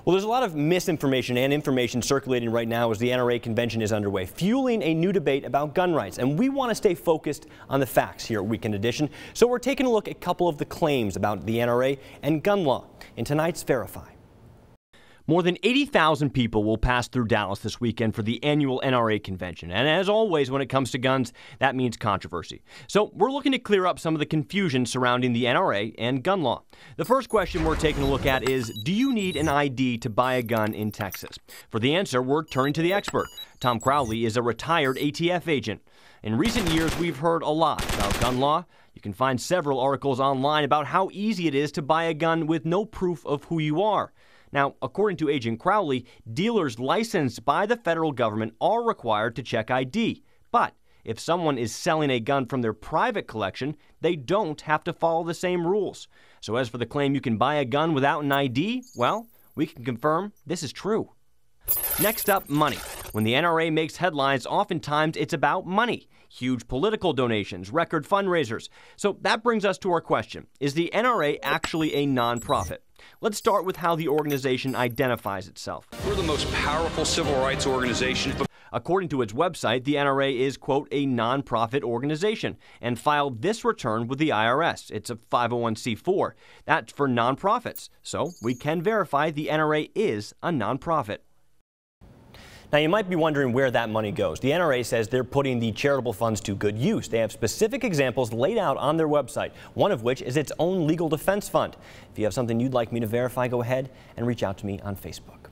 Well, there's a lot of misinformation and information circulating right now as the NRA convention is underway, fueling a new debate about gun rights. And we want to stay focused on the facts here at Weekend Edition. So we're taking a look at a couple of the claims about the NRA and gun law in tonight's Verify. More than 80,000 people will pass through Dallas this weekend for the annual NRA convention. And as always, when it comes to guns, that means controversy. So we're looking to clear up some of the confusion surrounding the NRA and gun law. The first question we're taking a look at is, do you need an ID to buy a gun in Texas? For the answer, we're turning to the expert. Tom Crowley is a retired ATF agent. In recent years, we've heard a lot about gun law. You can find several articles online about how easy it is to buy a gun with no proof of who you are. Now, according to Agent Crowley, dealers licensed by the federal government are required to check ID. But if someone is selling a gun from their private collection, they don't have to follow the same rules. So as for the claim you can buy a gun without an ID, well, we can confirm this is true. Next up, money. When the NRA makes headlines, oftentimes it's about money. Huge political donations, record fundraisers. So that brings us to our question. Is the NRA actually a nonprofit? Let's start with how the organization identifies itself. We're the most powerful civil rights organization. According to its website, the NRA is, quote, a nonprofit organization and filed this return with the IRS. It's a 501c4. That's for nonprofits. So we can verify the NRA is a nonprofit. Now, you might be wondering where that money goes. The NRA says they're putting the charitable funds to good use. They have specific examples laid out on their website, one of which is its own legal defense fund. If you have something you'd like me to verify, go ahead and reach out to me on Facebook.